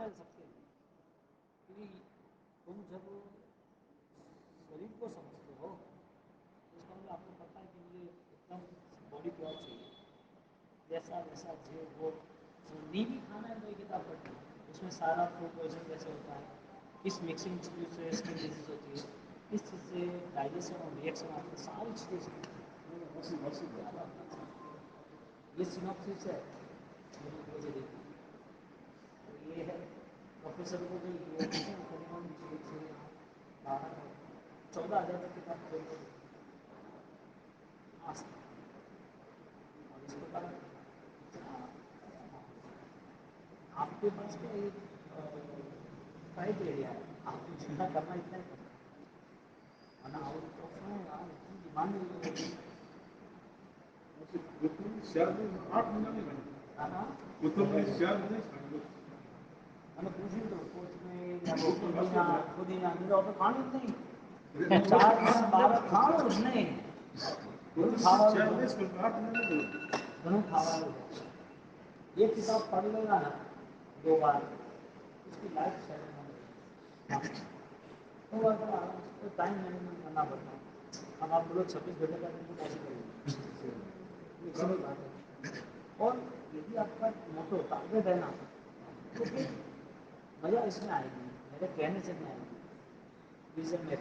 رہ سکتے ہیں، کیونکہ تم جب شریر کو سمجھتے ہو اس کا مطلب آپ کو پتا ہے کہ مجھے ایک دم باڈی پیور چاہیے، جیسا جیسا وہ نیوی کھانا ہے تو یہ کتاب پڑھنا ہے، اس میں سارا فوڈ پوائزن کیسے ہوتا ہے، کس مکسنگ چیز سے اسکن ڈیزیز ہوتی ہے، کس چیز سے ڈائجیشن اور ریئیکشن آتی ہے، ساری چیزیں یہ سینوپسس ہے مجھے دیکھی یہ ہے پروفیسر کو بھی یہ تقریباً 14,000 کی کتاب اور اس کے بعد آپ کے پاس کا ایک کرائٹیریا ہے، آپ کو چنتا کرنا اتنا ہی کرنا ہے ڈیمانڈ نہیں میں پوچھی تو پودینہ میرا تو کھانا نہیں 4 کھاؤ نہیں یہ کتاب پڑھ لینا نا 2 بار اس کی لائف ٹائم مینجمنٹ کرنا پڑتا ہے، اب آپ لوگ 26 گھنٹے کا دن تو کیسے کریں گے بات ہے، اور یدی آپ کا موٹو ٹارگیٹ ہے نا تو پھر مزہ اس میں آئے گی، میرے کہنے سے نہیں آئے گی، ریزن میں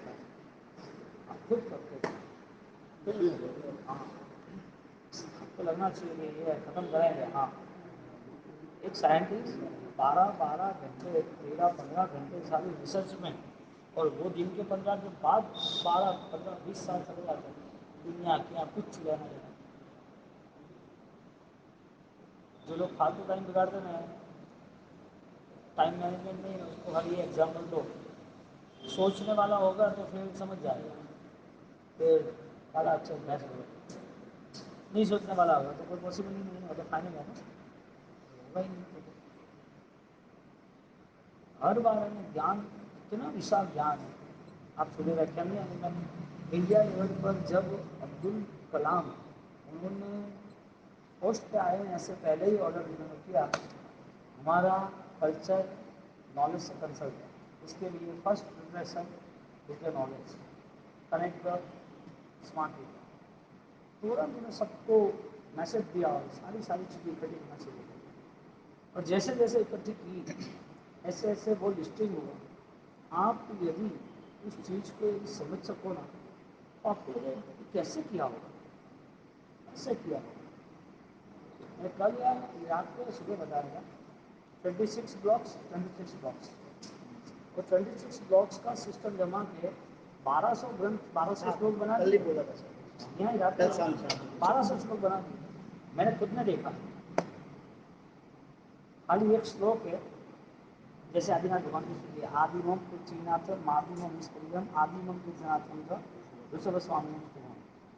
آپ خود کرتے ہاں آپ کو لگنا چاہیے کہ یہ ختم کریں گے، ہاں ایک سائنٹسٹ 12 گھنٹے 13-15 گھنٹے ساری ریسرچ میں، اور وہ دن کے 15 کے بعد 12-15-20 سال چلے جاتے ہیں دنیا کیا کچھ لینا ہے، جو لوگ فالتو ٹائم بگاڑتے ہیں ٹائم مینجمنٹ نہیں ہے، اس کو خالی ایگزامپل دو، سوچنے والا ہوگا تو پھر سمجھ جائے گا، پھر بڑا اچھا بیسٹ ہوگا، نہیں سوچنے والا ہوگا تو کوئی پاسبل نہیں ہوگا، کھانے گا نا ہوگا ہی نہیں، ہر بارے میں جان اتنا وشال جان ہے، آپ صبح ویاخیا نہیں آئے گا انڈیا لیول پر جب عبدالکلام انہوں نے پوسٹ پہ آئے ہیں، ایسے پہلے ہی آڈر انہوں نے کیا ہمارا کلچر نالج سے کنسلٹ ہے، اس کے لیے first preparation with the knowledge connect the smart people, تورنت انہوں نے سب کو میسج دیا اور ساری چیزیں اکٹھی کرنا شروع کر، اور جیسے جیسے اکٹھی کی ایسے ایسے وہ لسٹنگ ہوا، آپ یدی اس چیز کو سمجھ سکو نا تو آپ کو لگے کیسے کیا ہوگا، کیسے کیا ہوگا، میں کل یا رات کو صبح بتایا گا 26 بلاکس 26 بلاکس اور 26 بلاکس کا سسٹم جمع کے 1200 لوگ بنا دیے، بولا تھا یہاں 1200 لوگ بنا دیے، میں نے خود نے دیکھا، خالی ایک شلوک ہے، جیسے آدیناتھ بھگوان کی سنیے آدیمم پرتھویناتھ مادیمم استریم آدیمم پرتھویناتھ رسل سوامی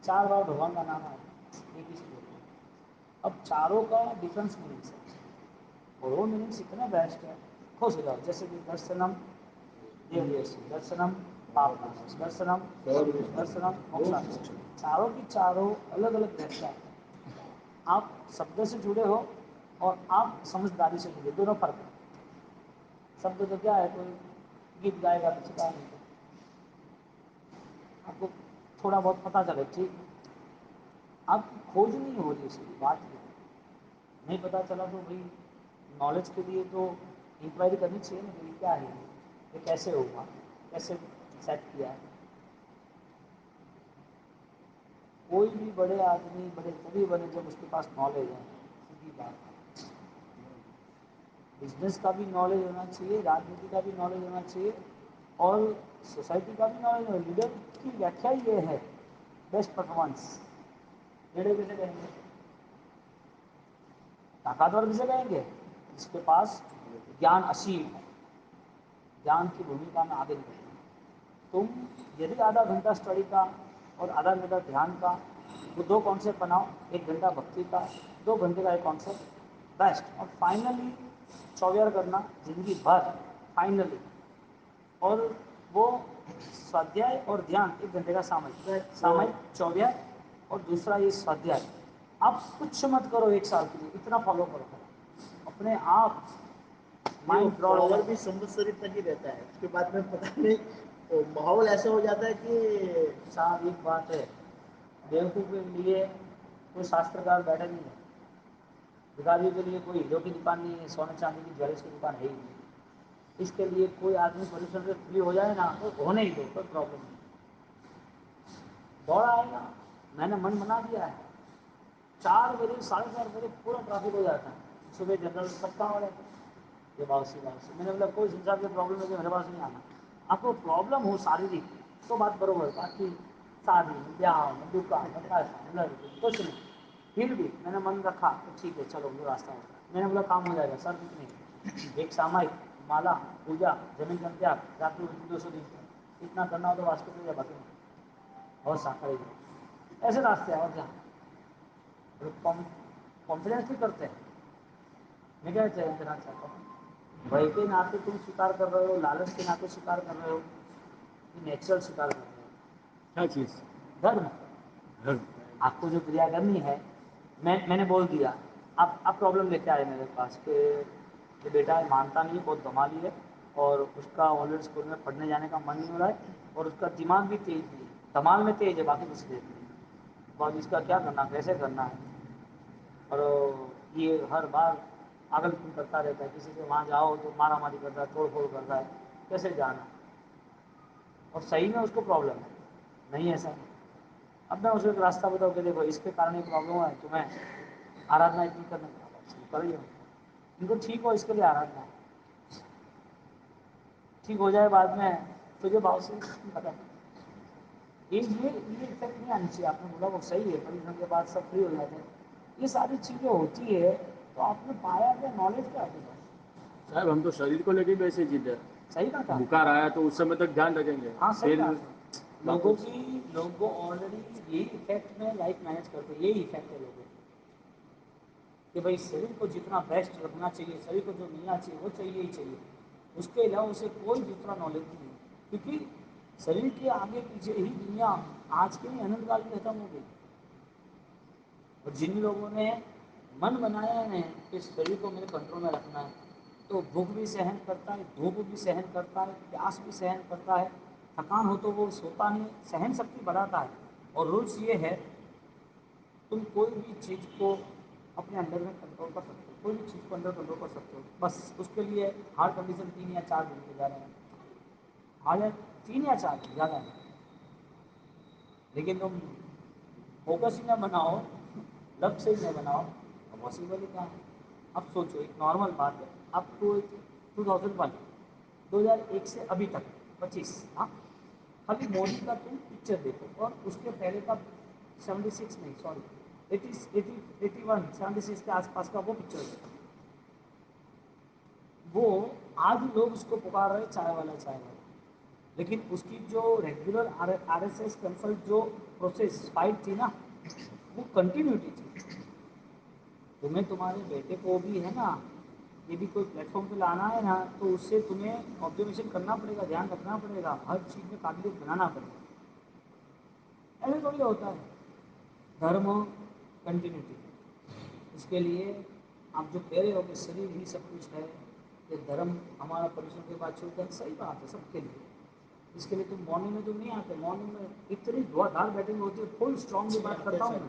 4 بار بھگوان کا نام آیا ایک ہی شلوک میں، اب چاروں کا ڈفرینس میننگس ہے اور وہ میننگس اتنا بیسٹ ہے، خوش ہو جاؤ، جیسے کہ درشنم دیویش درشنم پاپناش درشنم درشنم موکشاش، چاروں کی چاروں الگ الگ ویخیا ہے، آپ شبد سے جڑے ہو اور آپ سمجھداری سے جڑے، دونوں فرق ہے، شبد تو کیا ہے کوئی گیت گائے گا تو چتا نہیں آپ کو تھوڑا بہت پتہ چلے ٹھیک، آپ کی کھوج نہیں ہو رہی اس کی بات نہیں پتہ چلا تو بھائی نالج کے لیے تو انکوائری کرنی چاہیے نا کہ کیا ہے یہ کیسے ہوگا، کیسے سیٹ کیا ہے، کوئی بھی بڑے آدمی بڑے تبھی بنے جب اس کے پاس نالج ہے، سیدھی بات ہے، بزنس کا بھی نالج ہونا چاہیے، راجنیتی کا بھی نالج ہونا چاہیے، اور سوسائٹی کا بھی نالج ہونا، لیڈر کی ویاخیا یہ ہے بیسٹ پرفارمنس، لیڈر کیسے کہیں گے، طاقتور کسے کہیں گے جس کے پاس گیان اسیم ہے، جان کی بھومکا میں آگے نکلیں گے، تم یدی آدھا گھنٹہ اسٹڈی کا اور آدھا گھنٹہ دھیان کا، وہ 2 کانسیپٹ بناؤ، 1 گھنٹہ بھکتی کا 2 گھنٹے کا ایک کانسیپٹ بیسٹ، اور فائنلی چویئر کرنا زندگی بھر فائنلی، اور وہ سوادھیائے اور دھیان 1 گھنٹے کا سامائک چویئر، اور دوسرا یہ سوادھیائے، آپ کچھ مت کرو 1 سال کے لیے اتنا فالو کرو اپنے آپ مائنڈ فراڈ ہو فلاور جاتا بھی سمبتسری تک ہی رہتا ہے، اس کے بعد میں پتہ نہیں ماحول ایسا ہو جاتا ہے کہ صاحب ایک بات ہے، بیوقوف کے لیے کوئی شاسترکار بیٹھا نہیں ہے، بھکاریوں کے لیے کوئی ہیرو کی دکان نہیں ہے، سونے چاندی کی جیلس کی دکان ہے ہی نہیں، اس کے لیے کوئی آدمی پریشن سے فری ہو جائے نا تو ہونے ہی دو، کوئی پرابلم نہیں، دوڑ آئے گا، میں نے من بنا دیا ہے 4 بجے 4:30 بجے پورا ٹرافک ہو جاتا ہے، صبح جنرل سب کام ہو جاتا ہے، یہ بات سی بات میں نے بولا کوئی حساب سے پرابلم ہے کہ میرے پاس نہیں آنا، آپ کو پرابلم ہو شاریرک تو بات بروبر، باقی شادی بیاہ دکان کچھ نہیں، پھر بھی میں نے من رکھا تو ٹھیک ہے چلو وہ راستہ ہوتا ہے، میں نے بولا کام ہو جائے گا سر، کچھ نہیں، ایک سامائک مالا پوجا زمین جنتیاگ رات 200 دن اتنا کرنا ہو تو واسط میں باقی نہیں بہت سارا ایسے راستے ہیں اور کیا، کانفیڈینس بھی کرتے ہیں، میں کیا کہنا چاہتا ہوں بھائی کے ناطے تم شکار کر رہے ہو، لالچ کے ناطے شکار کر رہے ہو، نیچرل شکار کر رہے کیا چیز ہو، دھرم، گھر آپ کو جو کریا کرنی ہے، میں نے بول دیا، اب پرابلم لے کے آئے میرے پاس کہ یہ بیٹا مانتا نہیں ہے، بہت دمالی ہے، اور اس کا آلریڈی اسکول میں پڑھنے جانے کا من نہیں ہو رہا ہے، اور اس کا دماغ بھی تیز نہیں ہے، دماغ میں تیز ہے باقی کچھ تیز نہیں ہے، اور اس کا کیا کرنا کیسے کرنا ہے، اور یہ ہر بار پاگل پن کرتا رہتا ہے، کسی سے وہاں جاؤ تو مارا ماری کرتا ہے، توڑ پھوڑ کرتا ہے، کیسے جانا، اور صحیح میں اس کو پرابلم ہے، نہیں ایسا نہیں، اب میں اسے ایک راستہ بتاؤں کہ دیکھو اس کے کارن یہ پرابلم ہے تمہیں آرادھنا اتنی کرنے کر ہی ان کو ٹھیک ہو اس کے لیے آرادھنا ٹھیک ہو جائے بعد میں تجھے بھاؤ سے پتا یہ افیکٹ نہیں آنی چاہیے، آپ نے بولا وہ صحیح ہے، پریشن کے بعد سب فری ہو جاتے ہیں، یہ ساری چیزیں ہوتی ہے، تو آپ نے پایا کیا نالج کیا آپ کے پاس، صاحب ہم تو شریر کو لے کے بھی ایسے جیتے ہیں، صحیح بات ہے، بخار آیا تو اس سمے تک دھیان رکھیں گے، ہاں صحیح پھر بات ہے، لوگوں واپس کی لوگوں آلریڈی یہی افیکٹ میں لائف مینیج کرتے ہیں، یہی افیکٹ ہے لوگوں کہ بھائی شریر کو جتنا بیسٹ رکھنا چاہیے، شریر کو جو ملنا چاہیے وہ چاہیے ہی چاہیے، اس کے علاوہ اسے کوئی دوسرا نالج نہیں ہے، کیونکہ شریر کے آگے پیچھے ہی دنیا آج کے ہی انت کال میں ختم ہو گئی، اور جن لوگوں نے من بنایا ہے کہ شریر کو میرے کنٹرول میں رکھنا ہے، تو بھوک بھی سہن کرتا ہے، دھوپ بھی سہن کرتا ہے، پیاس بھی سہن کرتا ہے، تھکان ہو تو وہ سوتا نہیں، سہن شکتی بڑھاتا ہے، اور رولس یہ ہے تم کوئی بھی چیز کو اپنے انڈر میں کنٹرول کر سکتے ہو، کوئی بھی چیز کو انڈر کنٹرول کر سکتے ہو، بس اس کے لیے ہارڈ کنڈیشن 3 یا 4 دن کے زیادہ نہیں، ہارڈ 3 یا 4 دن زیادہ نہیں، لیکن تم فوکس ہی نہ بناؤ، لب سے ہی نہ بناؤ، تو پاسبل ہی کہاں ہے، اب سوچو ایک نارمل بات ہے، اب کو 2001 2001 سے ابھی تک 25 ہاں ابھی مودی کا تم پکچر دیکھو، اور اس کے پہلے کا 76 نہیں سوری 81 76 کے آس پاس کا وہ پکچر دیکھو، وہ آج لوگ اس کو پکار رہے چائے والا چائے والا، لیکن اس کی جو regular R S S consult جو پروسیس فائٹ تھی نا وہ کنٹینیوٹی تھی، تمہیں تمہارے بیٹے کو بھی ہے نا یہ بھی کوئی پلیٹ فارم پہ لانا ہے نا، تو اس سے تمہیں آبزرویشن کرنا پڑے گا، دھیان رکھنا پڑے گا، ہر چیز میں قابلیت بنانا پڑے گا، ایسے تھوڑی ہوتا ہے، دھرم کنٹینیوٹی، اس کے لیے آپ جو کہہ رہے ہو کہ شریر ہی سب کچھ ہے، یہ دھرم ہمارا پریشوں کے بعد چھوٹتا ہے، صحیح بات ہے سب کے لیے، اس کے لیے تم مارننگ میں تم نہیں آتے، مارننگ میں اتنی دھار بیٹنگ ہوتی ہے، فل اسٹرانگلی بات کرتا ہوں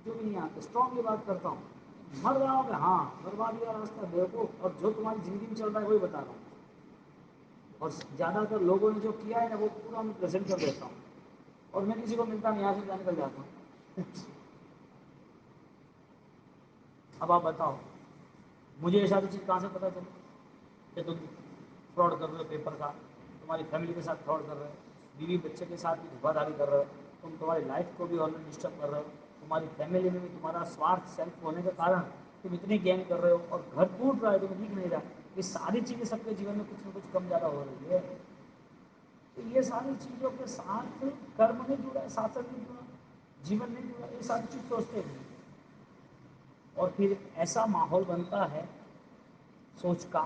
جو بھی نہیں آتے اسٹرانگلی بات کرتا ہوں، مر رہا ہوں کہ ہاں بربادی کا راستہ دیکھو، اور جو تمہاری زندگی میں چل رہا ہے وہی بتا رہا ہوں، اور زیادہ تر لوگوں نے جو کیا ہے نا وہ پورا میں پریزنٹ کر دیتا ہوں، اور میں کسی کو ملتا نہیں، یہاں سے جان کر جاتا ہوں، اب آپ بتاؤ مجھے یہ ساری چیز کہاں سے پتہ چلی کہ تم فراڈ کر رہے ہو پیپر کا، تمہاری فیملی کے ساتھ فراڈ کر رہے ہو، بیوی بچے کے ساتھ بھی دھوکہ دھڑی کر رہے ہو، تم تمہاری لائف کو بھی آلریڈی ڈسٹرب کر رہے ہو، تمہاری فیملی میں بھی تمہارا سوارتھ سیلف ہونے کے کارن تم اتنے گیم کر رہے ہو، اور گھر ٹوٹ رہا ہے تمہیں دکھ نہیں رہا، یہ ساری چیزیں سب کے جیون میں کچھ نہ کچھ کم زیادہ ہو رہی ہے، تو یہ ساری چیزوں کے ساتھ کرم نہیں جڑا ہے، شاسن نہیں جڑا، جیون نہیں جڑا، یہ ساری چیز سوچتے ہیں، اور پھر ایسا ماحول بنتا ہے سوچ کا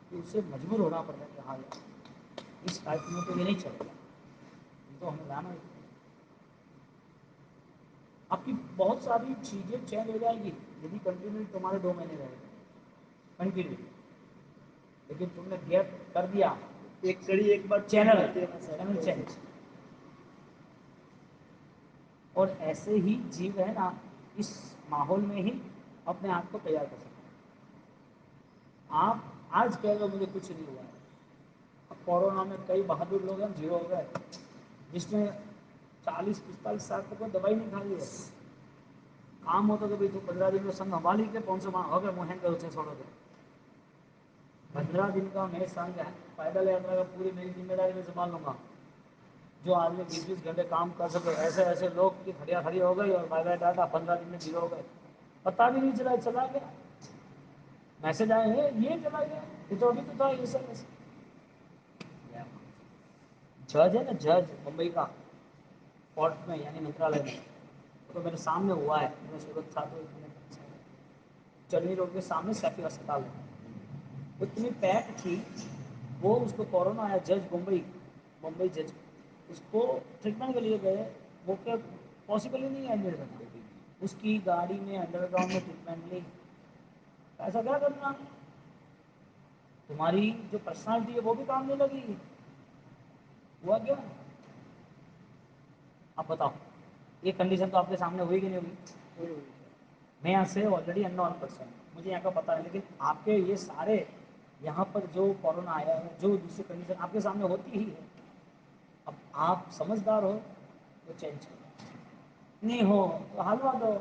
کہ اسے مجبور ہونا پڑتا ہے کہ ہاں یار اس ٹائپ میں تو یہ نہیں چلے گا، تو ہمیں لانا ہی آپ کی بہت ساری چیزیں چینج ہو جائیں گی، یدی کنٹینیو تمہارے 2 مہینے رہے گا، कंटिन्यू, लेकिन तुमने गैप कर दिया, एक कड़ी एक बार चैनल जाती है ना सर, चैनल चेंज। और ऐसे ही जीव है ना, इस माहौल में ही अपने आप को तैयार कर सकते हैं। आप आज कह लो मुझे कुछ नहीं हुआ है, अब कोरोना में कई बहादुर लोग हैं जीरो हो गए, जिसने 40-45 साल तक वो दवाई नहीं खाई है। काम होता तो भाई तू 15 दिन में संग संभाली के 500 हो गए मुँह करो 600 दे, 15 दिन का मैं संग है, पैदल यात्रा का पूरी मेरी जिम्मेदारी में संभाल लूंगा। जो आदमी 20-20 घंटे काम कर सके, ऐसे ऐसे लोग की खड़िया खड़ी हो गई और बाय बाय टाटा, 15 दिन में जीरो हो गए, पता भी नहीं चला, चला गया। मैसेज आए हैं ये चला गया, ये तो अभी तो था ये सब ऐसे। जज है ना, जज मुंबई का, कोर्ट में यानी मंत्रालय में, तो मेरे सामने हुआ है, मैं सूरत था तो चलनी रोड के सामने सैफी अस्पताल है, इतनी पैक थी वो, उसको कोरोना आया, जज मुंबई, मुंबई जज, उसको ट्रीटमेंट के लिए गए, वो क्या पॉसिबल ही नहीं है एडमिट करना, उसकी गाड़ी में अंडरग्राउंड में ट्रीटमेंट ली। ऐसा क्या करना, तुम्हारी जो पर्सनालिटी है वो भी काम नहीं लगी, हुआ क्या? आप बताओ, ये कंडीशन तो आपके सामने हुई कि नहीं हुई? मैं यहाँ से ऑलरेडी अननोन पर्सन, मुझे यहाँ का पता है, लेकिन आपके ये सारे यहाँ पर जो कोरोना आया है, जो दूसरी कंडीशन आपके सामने होती ही है, अब आप समझदार हो तो चेंज करो, नहीं हो तो हलवा दो,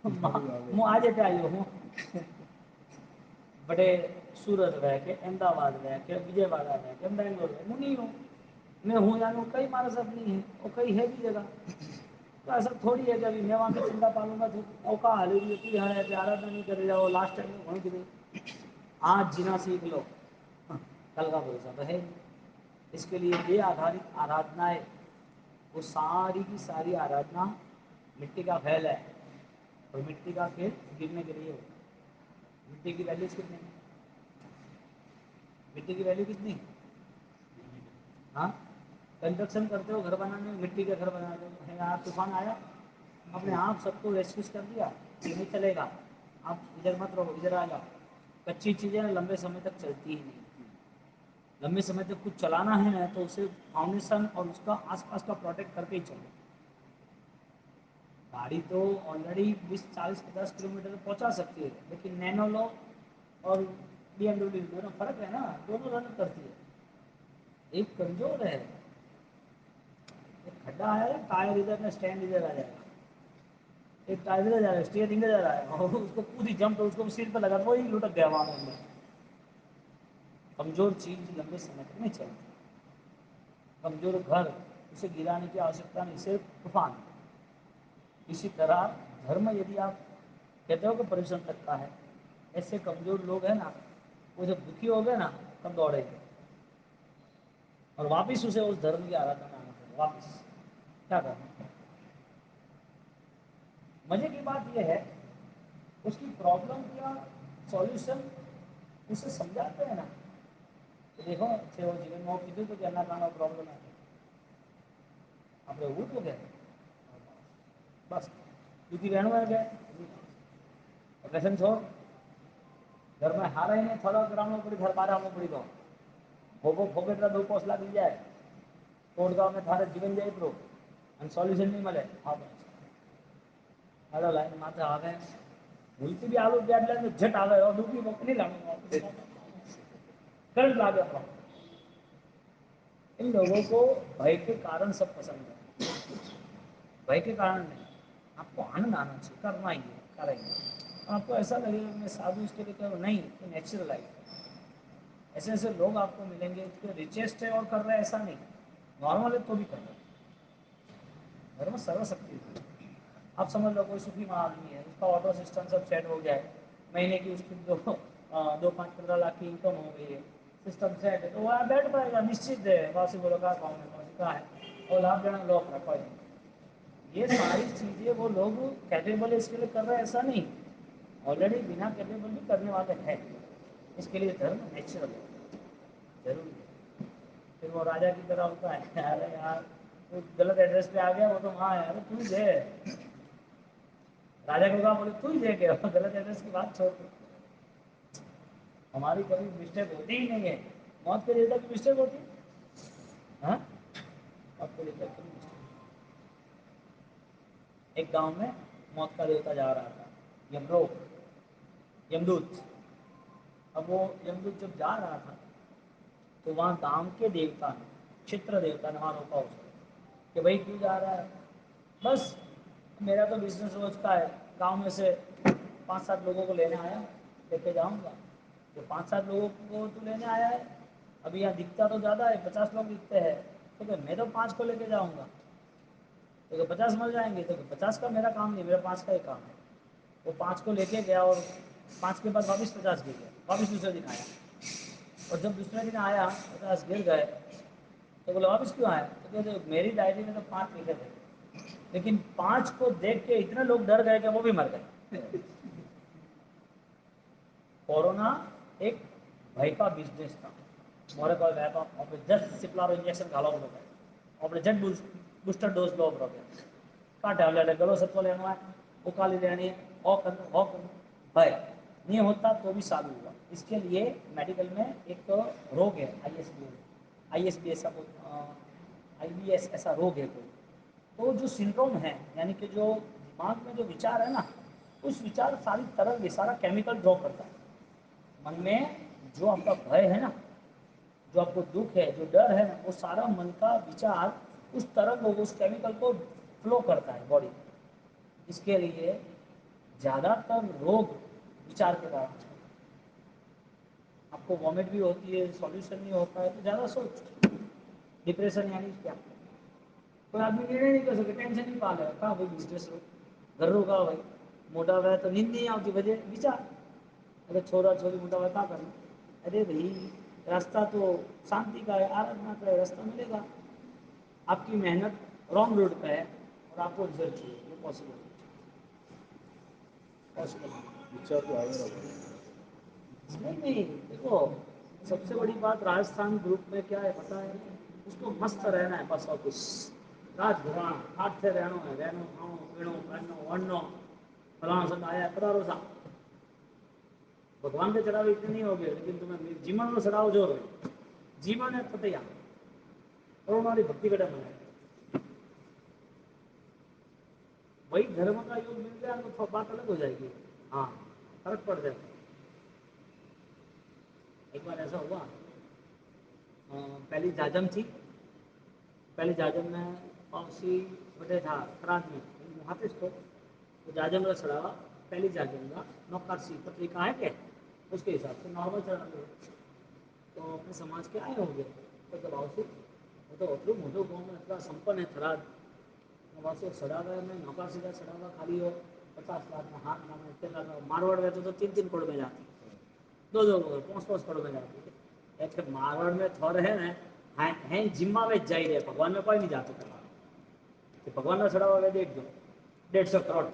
હું આજે આવ્યો હું बड़े सूरत रह के अहमदाबाद रह के विजयवाड़ा रह के बेंगलोर रह, मैं नहीं हूँ, मैं हूँ जानू कई मारा सब नहीं है, और कई है भी जगह, तो ऐसा थोड़ी है कि अभी मैं वहाँ की चिंता पालूंगा तो औका हाली होती है कि आराधना नहीं कर जाओ, लास्ट टाइम में वहीं की आज जीना सीख लो, कल का भरोसा तो है। इसके लिए ये आधारित आराधनाएं, वो सारी की सारी आराधना मिट्टी का खेल है, और मिट्टी का खेल गिरने के लिए होता है। मिट्टी की वैल्यू कितनी, मिट्टी की वैल्यू कितनी, हाँ, कंस्ट्रक्शन करते हो घर बनाने में, मिट्टी के घर बनाते हो, यार तूफान आया अपने आप सबको रेस्क्यू कर दिया, ये नहीं चलेगा, आप इधर मत रहो इधर आ जाओ। कच्ची चीज़ें लंबे समय तक चलती ही नहीं, लंबे समय तक कुछ चलाना है ना तो उसे फाउंडेशन और उसका आसपास का प्रोटेक्ट करके ही चलो। गाड़ी तो ऑलरेडी 20, 40, 50 किलोमीटर पहुंचा सकती है, लेकिन नैनो लो और BMW दोनों फर्क है ना, दोनों रन करती है, एक कमजोर है, एक खड्डा आया टायर इधर में स्टैंड इधर आ जाएगा, एक टायर इधर जा रहा है स्टीयरिंग इधर जा रहा है, और उसको पूरी जंप तो उसको सिर पर लगा वो ही लुटक गया वहां अंदर। कमजोर चीज लंबे समय तक नहीं चलती, कमजोर घर उसे गिराने की आवश्यकता नहीं, सिर्फ तूफान। इसी तरह धर्म यदि आप कहते हो कि परिश्रम तक का है, ऐसे कमजोर लोग हैं ना, वो जब दुखी हो गए ना तब दौड़ेंगे, और वापिस उसे उस धर्म की आराधना में आना पड़ेगा, वापिस क्या करना। मजे की बात यह है, उसकी प्रॉब्लम का सॉल्यूशन उसे समझाते हैं ना, तो देखो सेवा जीवन में कीधું તો કે એના કારણે પ્રોબ્લેમ है, આપણે એવું તો કે બસ દુઃખી રહેવાનું है કે व्यसन छोड़, घर में हारा ही नहीं, थोड़ा ग्रामों पड़ी घर बारह में पड़ी, तो भोगो भोगेटला 2 પોસલા થઈ જાય, તોડગાંव में थारे जीवन जाए तो અને સોલ્યુશન નહીં મળે, હા બસ હાલો લાઈન માથે આવે, ભૂલથી બી આલુ પ્યાજ લઈને झट આવે, और दुखी नहीं लागे, करंट लागे अपना। इन लोगों को भय के कारण सब पसंद है, भय के कारण नहीं, आपको आनंद आना चाहिए, करना ही है करेंगे, आपको ऐसा लगेगा कि मैं साधु इसके लिए करूँ, नहीं, ये नेचुरल लाइफ है। ऐसे ऐसे लोग आपको मिलेंगे जो रिचेस्ट है और कर रहे हैं ऐसा नहीं, नॉर्मल है तो भी कर रहे हैं, धर्म सर्वशक्ति है। आप समझ लो कोई सुखी आदमी है, उसका ऑटो सिस्टम सब सेट हो गया है, महीने की उसकी 2, 5, 15 लाख की इनकम हो गई है, सिस्टम सेट है, तो वह बैठ पाएगा निश्चित है, वासी बोलो का कहा है, और लाभ देना लोग रखा, ये सारी चीज़ें वो लोग कैपेबल है इसके लिए कर रहे हैं ऐसा नहीं, ऑलरेडी बिना कैपेबल भी करने वाले हैं, इसके लिए धर्म नेचुरल है, जरूरी है। फिर वो राजा की तरह होता है, अरे यार वो गलत एड्रेस पे आ गया, वो तो हाँ यार तू ही है, राजा को कहा बोले तू ही है, गलत एड्रेस की बात छोड़, ہماری کبھی مسٹیک ہوتی ہی نہیں ہے. موت کے دیوتا کی مسٹیک ہوتی ہے؟ ہاں، موت کے دیوتا کی مسٹیک. ایک گاؤں میں موت کا دیوتا جا رہا تھا، یمدوت. اب وہ یمدوت جب جا رہا تھا تو وہاں گاؤں کے دیوتا نے، چھتر دیوتا نے وہاں روکا اس کو کہ بھائی کیوں جا رہا ہے؟ بس میرا تو بزنس روز کا ہے، گاؤں میں سے 5-7 لوگوں کو لینے آیا، لے کے جاؤں گا. جو 5-7 لوگوں کو تو لینے آیا ہے، ابھی یہاں دکھتا تو زیادہ ہے، 50 لوگ دکھتے ہیں، تو کہ میں تو 5 کو لے کے جاؤں گا، تو 50 مر جائیں گے. تو 50 کا میرا کام نہیں، میرا 5 کا ہی کام ہے. وہ 5 کو لے کے گیا اور 5 کے بعد واپس 50 گر گیا. واپس دوسرے دن آیا، اور جب دوسرے دن آیا 50 گر گئے تو بولا واپس کیوں آئے؟ تو کہتے میری ڈائری میں تو 5 لکھے تھے، لیکن 5 کو دیکھ کے اتنے لوگ ڈر گئے کہ وہ بھی مر گئے. کورونا ایک بھائی کا بزنس تھا. مورے کو گیا تھا اور جسٹ سپلا انجیکشن گھالو گے اور جٹ بوسٹر ڈوز لو گے کاٹے لے گلو سب کو لینا ہے، وہ کالی لینی ہے، ہے نہیں ہوتا تو بھی شادی ہوا. اس کے لیے میڈیکل میں ایک روگ ہے، آئی بی ایس ایسا روگ ہے کوئی. تو جو سنڈروم ہے، یعنی کہ جو دماغ میں جو وچار ہے نا، اس وچار ساری طرح یہ سارا کیمیکل ڈرا کرتا ہے. من میں جو آپ کا بھے ہے نا، جو آپ کو دکھ ہے، جو ڈر ہے نا، وہ سارا من کا وچار اس طرح وہ اس کیمیکل کو فلو کرتا ہے باڈی. اس کے لیے زیادہ تر روگ وچار کے کارن. آپ کو وامٹ بھی ہوتی ہے، سالوشن نہیں ہوتا ہے تو زیادہ سوچ. ڈپریشن یعنی کیا؟ کوئی آدمی نرنے نہیں کر سکے، ٹینشن نہیں پال رہا بھائی بزنس گھر کا بھائی موٹا ہوا تو نیند نہیں آتی وجہ وچار. ارے چھوڑا چھوڑی موٹا ہوا کیا کرنا؟ ارے بھائی راستہ تو شانتی کا ہے، آرادھنا کا ہے، راستہ ملے گا. آپ کی محنت رانگ روڈ پہ ہے اور آپ کو رزلٹ چاہیے، یہ پاسبل اچھا تو آئے گا. نہیں. دیکھو سب سے بڑی بات راجستھان گروپ میں کیا ہے پتا ہے؟ اس کو مست رہنا ہے بس، اور کچھ راج بھگوان ہاتھ سے رہنا ہے، رہنا کھاؤ پیڑو پہنو اڑنا فلاں سب آیا کرو سا. بھگوان کے چڑھاوے اتنے نہیں ہو گئے، لیکن تمہیں جیون میں چڑھاؤ جو رہے جیون ہے پتیا اور ہماری بھکتی کا ٹائم ہے. وہی دھرم کا یوگ مل گیا تو بات الگ ہو جائے گی. ہاں فرق پڑ جائے گا. ایک بار ایسا ہوا، پہلی جاجم تھی، پہلے جاجم میں پاؤسی بٹے تھا رات میں محافظ کو تو جاجم کا چڑھاوا پہلی جاجم کا نوکارسی پتریکا ہے کیا اس کے حساب سے نارمل چڑھا دو. تو اپنے سماج کے آئے ہوں گے تو دباؤ سے تو اترو موٹو گاؤں میں اتنا سمپن ہے تھراد سے سڑا ہوا میں نوکا سیدھا سڑا ہوا خالی ہو 50 لاکھ میں ہاتھ لاکھ مارواڑ میں تو 3-3 کروڑ میں جاتی، 2-2 5-5 کروڑ میں جاتی. ایسے مارواڑ میں تھوڑے ہے نا جمہ میں جائی رہے بھگوان میں کوئی نہیں جاتا تھا. بھگوان کا چڑھاوا ہے دیکھ دو 150 کروڑ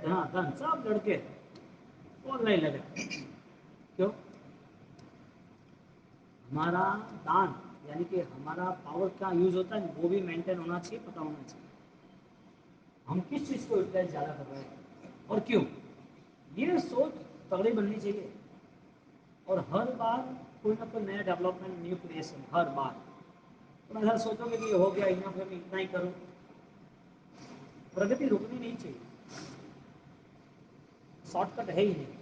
ہاں دن سب لڑکے آن لائن لگے. کیوں؟ ہمارا دان یعنی کہ ہمارا پاور کیا یوز ہوتا ہے وہ بھی مینٹین ہونا چاہیے، پتہ ہونا چاہیے ہم کس چیز کو یوٹیلائز زیادہ کر رہے ہیں اور کیوں. یہ سوچ تگڑی بننی چاہیے. اور ہر بار کوئی نہ کوئی نیا ڈیولپمنٹ نیو کریشن ہر بار. تم ایسا سوچو گے کہ یہ ہو گیا میں اتنا ہی کروں. پرگتی رکنی نہیں چاہیے. شارٹ کٹ ہے ہی نہیں.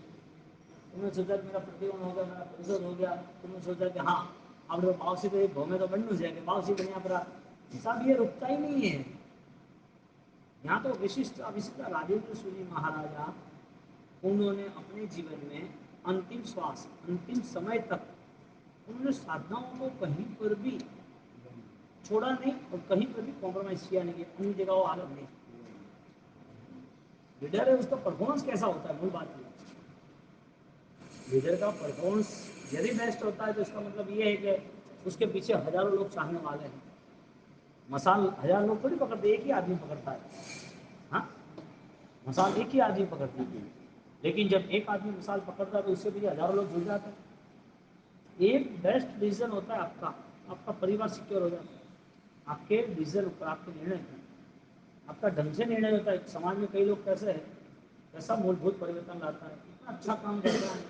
تم نے سوچا کہ میرا پرتیبند ہو گیا، میرا پرزد ہو گیا، تم نے سوچا کہ ہاں اب باؤسی تو گھومے تو بڑھ جائیں گے باؤسی بڑھیا پا سب یہ رکتا ہی نہیں ہے. یہاں تو وشٹ راجیندر سوری مہاراجا انہوں نے اپنے جیون میں انتم سواس انتم سمے تک انہوں نے سادھاؤں کو کہیں پر بھی چھوڑا نہیں اور کہیں پر بھی کمپرومائز کیا نہیں ہے. ان جگہ وہ عالم نہیں لیڈر ہے، اس کا پرفارمنس کیسا ہوتا ہے وہ بات نہیں. لیڈر کا پرفارمنس یدی بیسٹ ہوتا ہے تو اس کا مطلب یہ ہے کہ اس کے پیچھے ہزاروں لوگ چاہنے والے ہیں. مثال 1000 لوگ تھوڑی پکڑتے ایک ہی آدمی پکڑتا ہے. ہاں مثال ایک ہی آدمی پکڑتی تھی، لیکن جب ایک آدمی مثال پکڑتا ہے تو اس سے بھی ہزاروں لوگ جڑ جاتے ہیں. ایک بیسٹ ڈیسیزن ہوتا ہے آپ کا پریوار سیکیور ہو جاتا ہے. آپ کے ڈیسیزن اوپر آپ کے نرنے آپ کا ڈھنگ سے نرنے ہوتا ہے. سماج میں کئی لوگ کیسے ہیں कैसा मूलभूत परिवर्तन लाता है, कितना अच्छा काम करता है।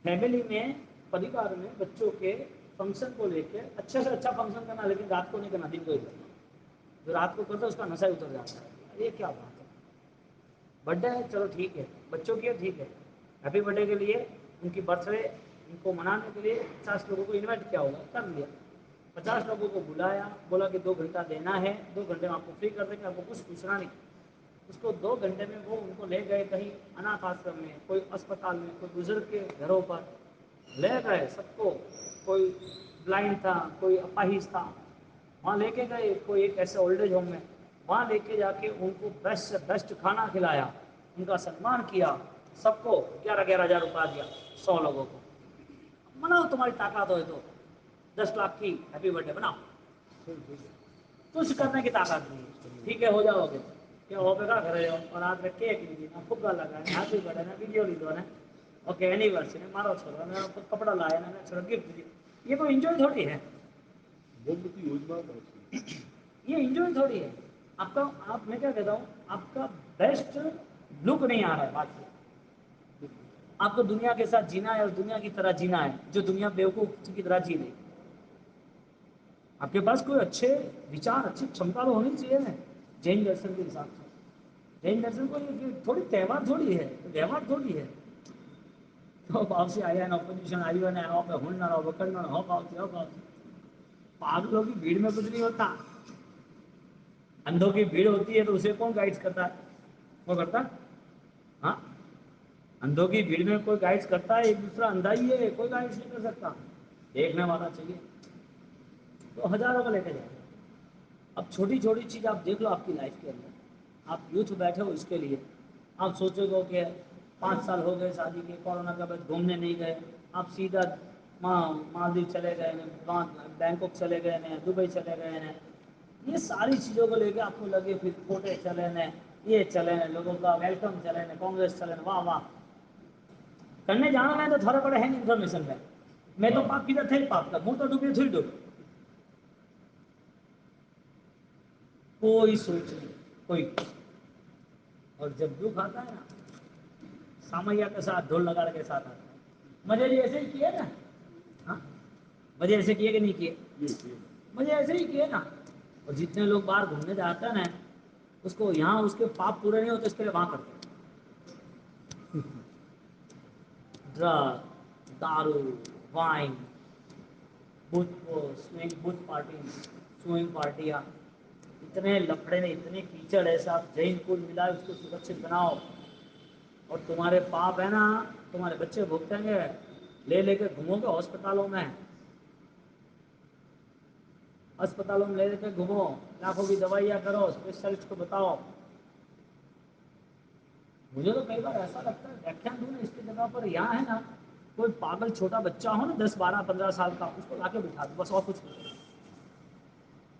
फैमिली में, परिवार में बच्चों के फंक्शन को लेके अच्छे से अच्छा फंक्शन करना, लेकिन रात को नहीं करना, दिन को ही करना। जो रात को करता है उसका नशा ही उतर जाता है। ये क्या बात है? बर्थडे है, चलो ठीक है, बच्चों की है, ठीक है, हैप्पी बर्थडे के लिए, उनकी बर्थडे उनको मनाने के लिए 50 लोगों को इनवाइट किया होगा, कर लिया, 50 लोगों को बुलाया, बोला कि 2 घंटा देना है, 2 घंटे में आपको फ्री कर देंगे, आपको कुछ पूछना नहीं। उसको 2 घंटे में वो उनको ले गए कहीं अनाथ आश्रम में, कोई अस्पताल में, कोई बुजुर्ग के घरों पर ले गए सबको। कोई ब्लाइंड था, कोई अपाहिज था, वहाँ लेके गए, कोई एक ऐसे ओल्ड एज होम में, वहाँ लेके जाके उनको बेस्ट से बेस्ट खाना खिलाया, उनका सम्मान किया, सबको 11,000 रुपया दिया, 100 लोगों को। मनाओ, तुम्हारी ताकत हो तो 10 लाख की हैप्पी बर्थडे बनाओ, कुछ करने की ताकत नहीं है, ठीक है, हो जाओगे, क्या हो गया करे हो, और रात में केक लीजिए ना, फुग्गा लगाए ना, हैप्पी बर्थडे ना, वीडियो लीधो ना, ओके एनिवर्सरी मारो छोड़ो ना, कपड़ा लाया ना, छोड़ो गिफ्ट दीजिए, ये कोई एंजॉय थोड़ी है, ये एंजॉय थोड़ी है। आपका, आप, मैं क्या कहता हूँ, आपका बेस्ट लुक नहीं आ रहा है, बात ये। आपको दुनिया के साथ जीना है और दुनिया की तरह जीना है, जो दुनिया बेवकूफ की तरह जी रही। आपके पास कोई अच्छे विचार, अच्छी क्षमता तो होनी चाहिए ना, जैन दर्शन के हिसाब से। जैन दर्शन को ये थोड़ी त्यौहार थोड़ी है, व्यवहार थोड़ी है। तो भाव से आया ना, ऑपोजिशन आई हुआ ना, आप हुन ना रहो, करना हो भाव से, हो भाव से। पागलों की भीड़ में कुछ नहीं होता। अंधों की भीड़ होती है तो उसे कौन गाइड्स करता है? वो करता है? हाँ, अंधों की भीड़ में कोई गाइड्स करता है? एक दूसरा अंधा ही है, कोई गाइड्स नहीं कर सकता, देखने वाला चाहिए। तो हजारों को लेके जाए। अब छोटी छोटी चीज़ आप देख लो आपकी लाइफ के अंदर, आप यूथ बैठे हो इसके लिए, आप सोचोगे कि 5 साल हो गए शादी के, कोरोना के बाद घूमने नहीं गए, आप सीधा मालदीव चले गए ने, बैंकॉक चले गए ने, दुबई चले गए ने, ये सारी चीज़ों को लेके आपको लगे फिर फोटे चले ने, ये चले ने, लोगों का वेलकम चले ने, कांग्रेस चले ने, वाह वाह। करने जाना मैं तो थोड़ा बड़ा है इन्फॉर्मेशन में, मैं तो पाप की थे पाप का मुंह तो डूबे थोड़ी डूब, कोई सोच नहीं, कोई। और जब दुख आता है ना, सामैया के साथ, ढोल नगाड़े के साथ आता है। मजे भी ऐसे ही किए ना, हाँ, मजे ऐसे किए कि नहीं किए? मजे ऐसे ही किए ना। और जितने लोग बाहर घूमने जाते हैं ना, उसको यहाँ उसके पाप पूरे नहीं होते, इसके लिए वहां करते हैं। ड्रग, दारू, वाइन, बूथ पार्टी, स्विंग पार्टियाँ, इतने लफड़े में, इतने कीचड़ है, साहब जैन कुल मिलाए उसको सुरक्षित बनाओ, और तुम्हारे पाप है ना, तुम्हारे बच्चे भुगतेंगे, ले लेके घूमोगे अस्पतालों में, अस्पतालों में ले लेके घूमो, लाखों की दवाइयाँ करो, स्पेशलिस्ट को बताओ। मुझे तो कई बार ऐसा लगता है, व्याख्यान दूं ना इसकी जगह पर, यहाँ है ना, कोई पागल छोटा बच्चा हो ना, 10, 12, 15 साल का, उसको लाके बिठा दो बस, और कुछ नहीं।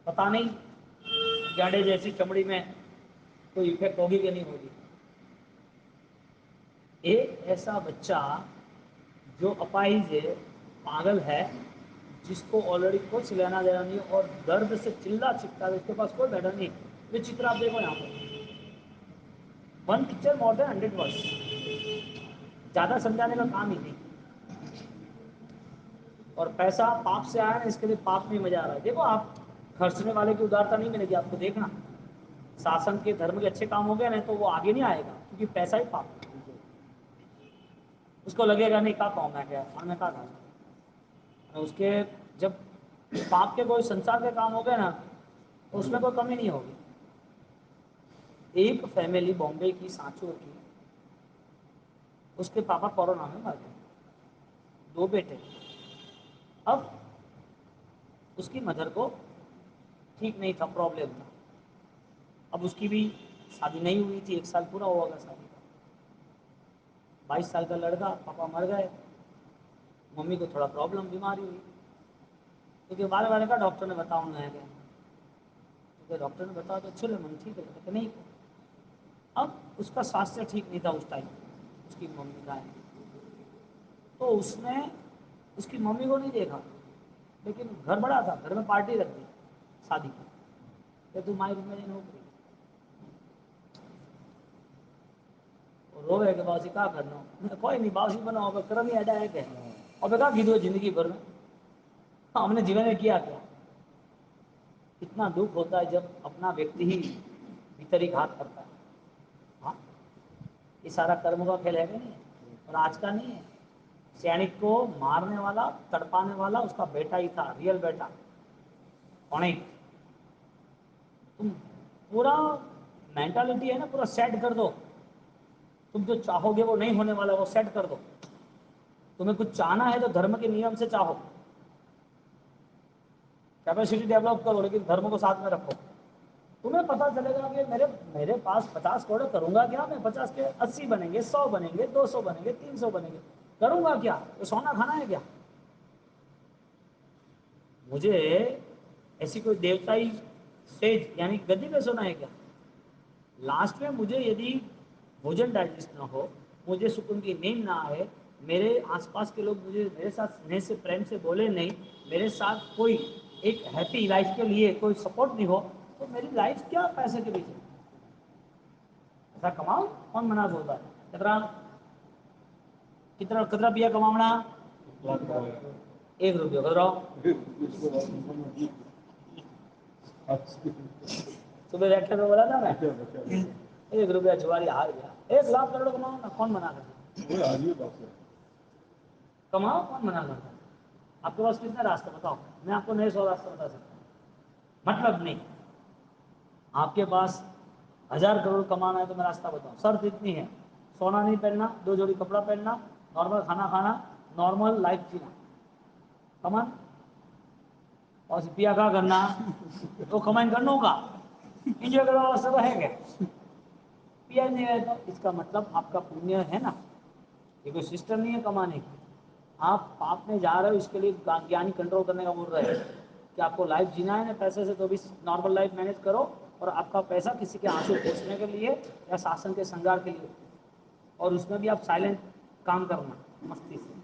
पता नहीं गाड़े जैसी चमड़ी में कोई इफेक्ट होगी कि नहीं होगी। एक ऐसा बच्चा जो अपाहिज है, पागल है, जिसको ऑलरेडी कुछ लेना देना नहीं, और दर्द से चिल्ला चिल्ला है, उसके पास कोई बैठा नहीं, ये चित्र आप देखो यहाँ पर, one picture more than 100 words, ज़्यादा समझाने का काम ही नहीं। और पैसा पाप से आया ना, इसके लिए पाप में मजा आ रहा है। देखो आप, खर्चने वाले की उदारता नहीं मिलेगी आपको, देखना शासन के धर्म के अच्छे काम हो गए ना, तो वो आगे नहीं आएगा, क्योंकि पैसा ही पाप है। उसको लगेगा नहीं, का कौन है क्या, हमें का था उसके, जब पाप के कोई संसार के काम हो गए ना, तो उसमें कोई कमी नहीं होगी। एक फैमिली बॉम्बे की, सांचोर की, उसके पापा कोरोना में मर गए, 2 बेटे। अब उसकी मदर को ठीक नहीं था, प्रॉब्लम था। अब उसकी भी शादी नहीं हुई थी, 1 साल पूरा हुआ होगा शादी का, 22 साल का लड़का, पापा मर गए, मम्मी को थोड़ा प्रॉब्लम, बीमारी हुई, क्योंकि बार बार का डॉक्टर ने बताया है क्या, क्योंकि डॉक्टर ने बताया तो चलो मन ठीक है, कहते नहीं। अब उसका स्वास्थ्य ठीक नहीं था उस टाइम, उसकी मम्मी का है, तो उसने उसकी मम्मी को नहीं देखा, लेकिन घर बड़ा था, घर में पार्टी रख दी शादी की, तो तू माई रूम में नौकरी, रोवे कि बाबूजी क्या करना, कोई नहीं बाबूजी बनाओ कर्म ही ऐसा है कि और क्या कीधो जिंदगी भर में, हमने जीवन में किया क्या। इतना दुख होता है जब अपना व्यक्ति ही भीतर ही घात करता है। हाँ, ये सारा कर्म का खेल है कि नहीं, और आज का नहीं है। सैनिक को मारने वाला तड़पाने वाला उसका बेटा ही था, रियल बेटा अनेक। तुम पूरा मेंटालिटी है ना पूरा सेट कर दो, तुम जो चाहोगे वो नहीं होने वाला, वो सेट कर दो। तुम्हें कुछ चाहना है तो धर्म के नियम से चाहो, कैपेसिटी डेवलप करो, लेकिन धर्म को साथ में रखो। तुम्हें पता चलेगा कि मेरे मेरे पास 50 करोड़ करूंगा क्या मैं, 50 के 80 बनेंगे, 100 बनेंगे, 200 बनेंगे, 300 बनेंगे, करूंगा क्या, तो सोना खाना है क्या। मुझे ऐसी कोई देवताई स्टेज यानी गद्दी पे सोना है क्या। लास्ट में मुझे यदि भोजन डाइजेस्ट ना हो, मुझे सुकून की नींद ना आए, मेरे आसपास के लोग मुझे मेरे साथ स्नेह से प्रेम से बोले नहीं, मेरे साथ कोई एक हैप्पी लाइफ के लिए कोई सपोर्ट नहीं हो, तो मेरी लाइफ क्या पैसे के पीछे। ऐसा कमाओ कौन मना बोलता है। कितना कितना कितना पिया कमावना, 1 रुपया करो। सुबह व्याख्या में बोला था ना, 1 रुपया जुआरी हार गया, 1 लाख करोड़ कमाओ ना, कौन मना करता। कमाओ कौन मना करता है। आपके पास कितने रास्ते बताओ, मैं आपको नए 100 रास्ते बता सकता हूँ, मतलब नहीं। आपके पास 1000 करोड़ कमाना है तो मैं रास्ता बताऊँ, शर्त इतनी है, सोना नहीं पहनना, 2 जोड़ी कपड़ा पहनना, नॉर्मल खाना खाना, नॉर्मल लाइफ जीना। कमान और पिया का करना तो कमाइन करना होगा, इंजॉय करने वाला सब है क्या। पिया नहीं है तो इसका मतलब आपका पुण्य है ना, ये कोई सिस्टम नहीं है कमाने की। आप पाप में जा रहे हो, इसके लिए ज्ञानी कंट्रोल करने का बोल रहे हैं कि आपको लाइफ जीना है ना पैसे से, तो भी नॉर्मल लाइफ मैनेज करो, और आपका पैसा किसी के आंसू पोंछने के लिए या शासन के श्रृंगार के लिए, और उसमें भी आप साइलेंट काम करना मस्ती से।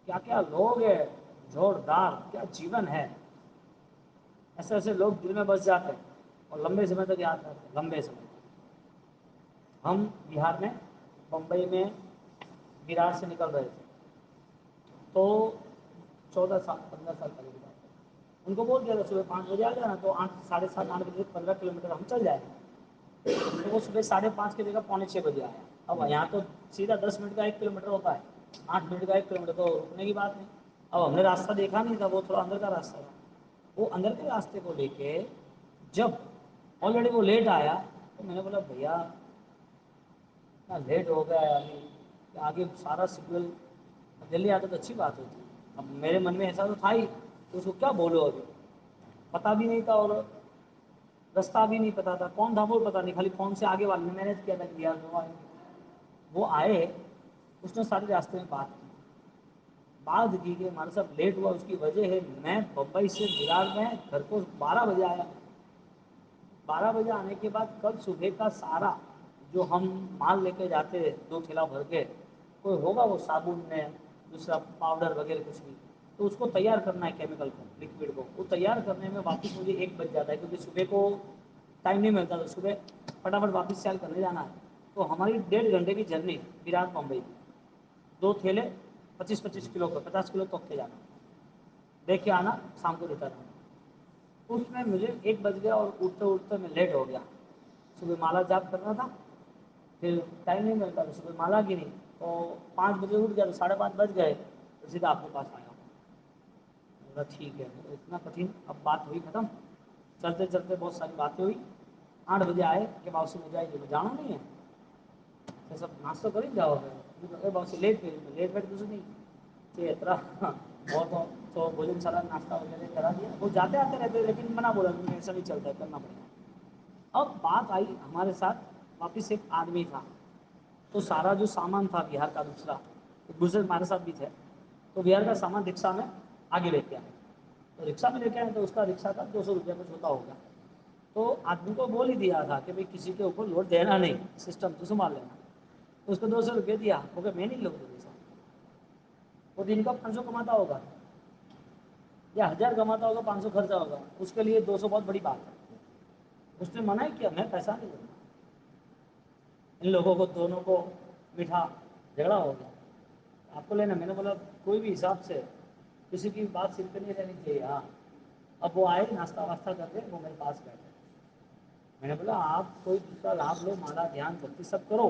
क्या क्या लोग है, जोरदार क्या जीवन है। ऐसे ऐसे लोग दिल में बस जाते हैं और लंबे समय तक याद रहते हैं, लंबे समय तक। हम बिहार में बम्बई में विरार से निकल रहे थे, तो 14 साल 15 साल पहले की बात है। उनको बोल दिया था सुबह 5 बजे आ जाना, तो 8 7:30 8 बजे 15 किलोमीटर हम चल जाएंगे। तो वो सुबह 5:30 की जगह 5:45 बजे आया। अब यहाँ तो सीधा 10 मिनट का 1 किलोमीटर होता है, 8 मिनट का 1 किलोमीटर तो रुकने की बात नहीं। अब हमने रास्ता देखा नहीं था, वो थोड़ा अंदर का रास्ता था। वो अंदर के रास्ते को लेके जब ऑलरेडी वो लेट आया, तो मैंने बोला भैया इतना लेट हो गया है अभी, कि आगे सारा सिग्नल जल्दी आता तो अच्छी बात होती। अब मेरे मन में ऐसा तो था ही कि उसको क्या बोलो, अभी पता भी नहीं था और रास्ता भी नहीं पता था, कौन था वो पता नहीं, खाली फ़ोन से आगे वाले ने मैनेज किया था कि यार वो आए। उसने सारे रास्ते में बात की कि हमारे साथ लेट हुआ, उसकी वजह है मैं बम्बई से विरार में घर को 12 बजे आया। 12 बजे आने के बाद कल सुबह का सारा जो हम माल लेके जाते 2 थैला भर के, कोई होगा वो साबुन में दूसरा पाउडर वगैरह कुछ भी, तो उसको तैयार करना है केमिकल को, लिक्विड को, वो तैयार करने में वापस मुझे 1 बज जाता है, क्योंकि सुबह को टाइम नहीं मिलता, तो सुबह फटाफट वापस सेल करने जाना है। तो हमारी 1.5 घंटे की जर्नी विराट बम्बई, 2 थैले 25-25 किलो का, 50 किलो तक के जाना, देख के आना, शाम को रिटर्न आना। उसमें मुझे 1 बज गया और उठते उठते मैं लेट हो गया। सुबह माला जाप करना था, फिर टाइम नहीं मिलता, तो सुबह माला की नहीं, तो 5 बजे उठ गया, तो 5:30 बज गए, तो सीधा आपके पास आया। बोला ठीक है, तो इतना कठिन, अब बात हुई खत्म। चलते चलते बहुत सारी बातें हुई। 8 बजे आए कि बाबू में जाइए, तो जाना नहीं है तो सब नाश्ता कर ही जाओगे, बाबू से लेट गए, लेट वेट कुछ नहीं चाहिए तरह बहुत तो भोजनशाला नाश्ता वगैरह करा दिया। वो जाते आते रहते, लेकिन मना बोला कि ऐसा नहीं चलता है, करना पड़ेगा। अब बात आई हमारे साथ वापस एक आदमी था, तो सारा जो सामान था बिहार का, दूसरा दूसरे हमारे साथ भी थे, तो बिहार का सामान रिक्शा में आगे लेके आए। तो रिक्शा में लेके आए तो उसका रिक्शा का 200 रुपया कुछ होता होगा। तो आदमी को बोल ही दिया था कि भाई किसी के ऊपर लोड देना नहीं, सिस्टम तो संभाल लेना। तो उसको 200 रुपये दिया, वो क्या मैं नहीं लूँगा पैसा। वो दिन का 500 कमाता होगा या 1000 कमाता होगा, 500 खर्चा होगा, उसके लिए 200 बहुत बड़ी बात है। उसने मना ही किया, मैं पैसा नहीं लूँगा। इन लोगों को दोनों को मीठा झगड़ा हो गया, आपको लेना। मैंने बोला कोई भी हिसाब से किसी की बात सिर पे नहीं रहनी चाहिए। हाँ, अब वो आए नाश्ता वास्ता करके, वो मेरे पास बैठे। मैंने बोला आप कोई दूसरा लाभ लो, माला ध्यान भक्ति सब करो,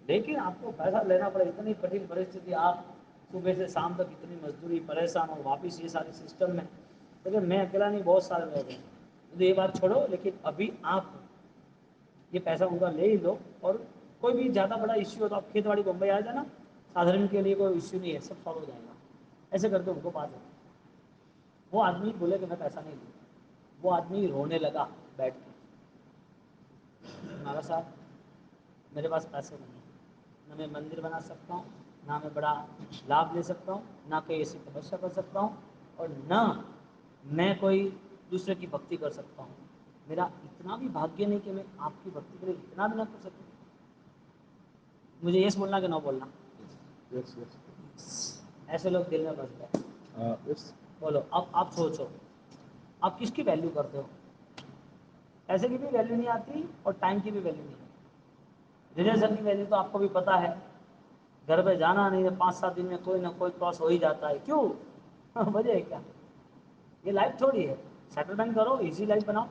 लेकिन आपको पैसा लेना पड़े, इतनी कठिन परिस्थिति, आप सुबह से शाम तक इतनी मजदूरी, परेशान हो, वापिस ये सारे सिस्टम में। लेकिन मैं अकेला नहीं, बहुत सारे लोग हैं। तो ये बात छोड़ो, लेकिन अभी आप ये पैसा उनका ले ही लो, और कोई भी ज़्यादा बड़ा इश्यू हो तो आप खेतवाड़ी बम्बई आ जाना, साधारण के लिए कोई इश्यू नहीं है, सब सॉल्व हो जाएगा। ऐसे करके उनको बात है। वो आदमी बोले कि मैं पैसा नहीं दूँ। वो आदमी रोने लगा बैठ के, हमारा साहब मेरे पास पैसे नहीं है, ना मैं मंदिर बना सकता हूँ, ना मैं बड़ा लाभ ले सकता हूँ, ना कोई ऐसी तपस्या कर सकता हूँ, और ना मैं कोई दूसरे की भक्ति कर सकता हूँ। मेरा इतना भी भाग्य नहीं कि मैं आपकी भक्ति के लिए इतना भी ना कर सकूँ। मुझे यस बोलना कि नो बोलना? Yes yes. ऐसे लोग दिल में बस गए। यस। बोलो, अब आप सोचो, आप किसकी वैल्यू करते हो? पैसे की भी वैल्यू नहीं आती और टाइम की भी वैल्यू नहीं आती। रिलेशन की वैल्यू तो आपको भी पता है, घर पे जाना नहीं है, 5-7 दिन में कोई ना कोई क्रॉस हो ही जाता है। क्यों? वजह है क्या? ये लाइफ थोड़ी है, सेटलमेंट करो, इजी लाइफ बनाओ।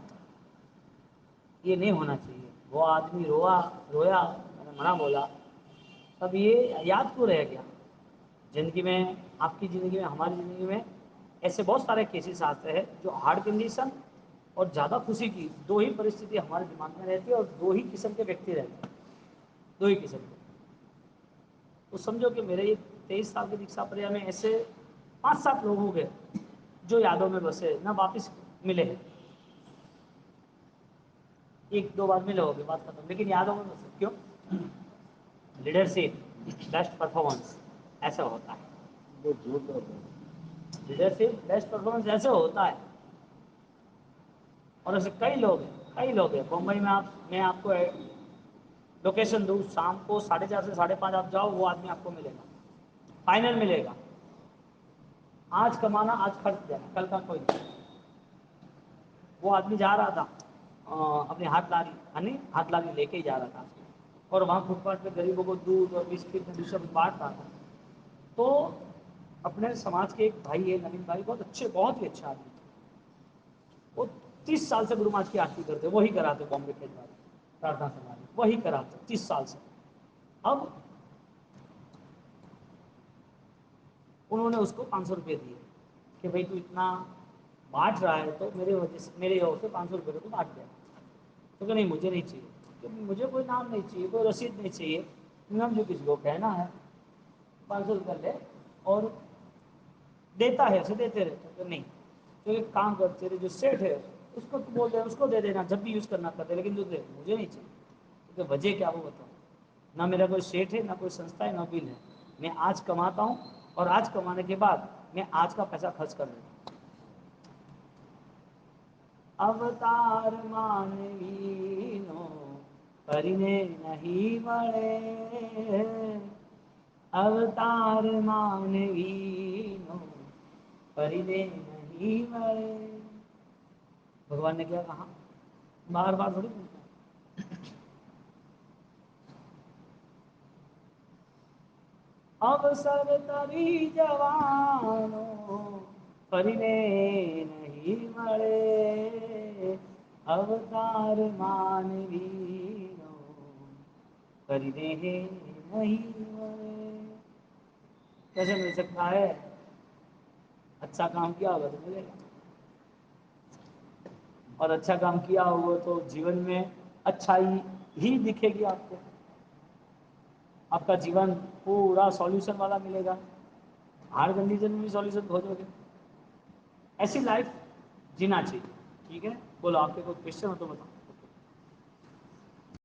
ये नहीं होना चाहिए। वो आदमी रोया, मैंने मना बोला। तब ये याद क्यों रह गया? ज़िंदगी में, आपकी ज़िंदगी में, हमारी ज़िंदगी में ऐसे बहुत सारे केसेस आते हैं जो हार्ड कंडीशन और ज़्यादा खुशी की दो ही परिस्थिति हमारे दिमाग में रहती है, और दो ही किस्म के व्यक्ति रहते हैं, दो ही किस्म के। तो समझो कि मेरे ये 23 साल के दीक्षा प्रया में ऐसे 5-7 लोग हो गए जो यादों में बसे, ना वापस मिले हैं। 1-2 बार मिले होंगे, बात खत्म, लेकिन यादों में बसे। क्यों? लीडरशिप, बेस्ट परफॉर्मेंस ऐसा होता है। बहुत जोरदार है। लीडरशिप बेस्ट परफॉर्मेंस ऐसे होता है। और ऐसे कई लोग हैं, कई लोग हैं मुंबई में। मैं आपको लोकेशन दूँ, शाम को 4:30 से 5:30 आप जाओ, वो आदमी आपको मिलेगा, फाइनल मिलेगा। आज कमाना, आज खर्च देना, कल का कोई नहीं। वो आदमी जा रहा था अपनी हाथ लारी लेके ही जा रहा था, और वहाँ फुटपाथ पे गरीबों को दूध और बिस्किट में सब बांट रहा था। तो अपने समाज के एक भाई है, नवीन भाई, बहुत अच्छे, बहुत ही अच्छा आदमी थे। वो 30 साल से गुरु महाराज की आरती करते, वही कराते बॉम्बे के द्वारा, प्रार्थना समाज में वही कराते 30 साल से। अब उन्होंने उसको 500 रुपये दिए कि भाई तू इतना बांट रहा है, तो मेरे वजह से, मेरे ओर से 500 रुपये तो बांट दे। तो नहीं, मुझे नहीं चाहिए, क्योंकि मुझे कोई नाम नहीं चाहिए, कोई रसीद नहीं चाहिए। हम जो किसी को कहना है 500 रुपये ले, और देता है उसे देते रहते। तो नहीं, तो एक काम कर, तेरे जो सेठ है उसको तू बोल दे, उसको दे देना, जब भी यूज़ करना कर दे, लेकिन तुझे, मुझे नहीं चाहिए। क्योंकि वजह क्या, वो बताओ ना। मेरा कोई सेठ है, ना कोई संस्था है, ना बिल है। मैं आज कमाता हूँ, और आज कमाने के बाद मैं आज का पैसा खर्च कर देता हूँ। अवतार मानवीनो કરીને नहीं મળે, अवतार मानवीनो કરીને नहीं મળે। भगवान ने क्या कहा? बार बार थोड़ी पूछा। अवसर तरी जवानो फरीने नहीं મળે, अवतार मानवीनो फरीने नहीं મળે। कैसे मिल सकता है? अच्छा काम किया होगा तो मिलेगा, और अच्छा काम किया होगा तो जीवन में अच्छाई ही दिखेगी आपको। आपका जीवन पूरा सॉल्यूशन वाला मिलेगा, हार्ड कंडीशन में भी सॉल्यूशन खोजोगे। ऐसी लाइफ जीना चाहिए। ठीक है, बोलो, आपके कोई क्वेश्चन हो तो बताओ।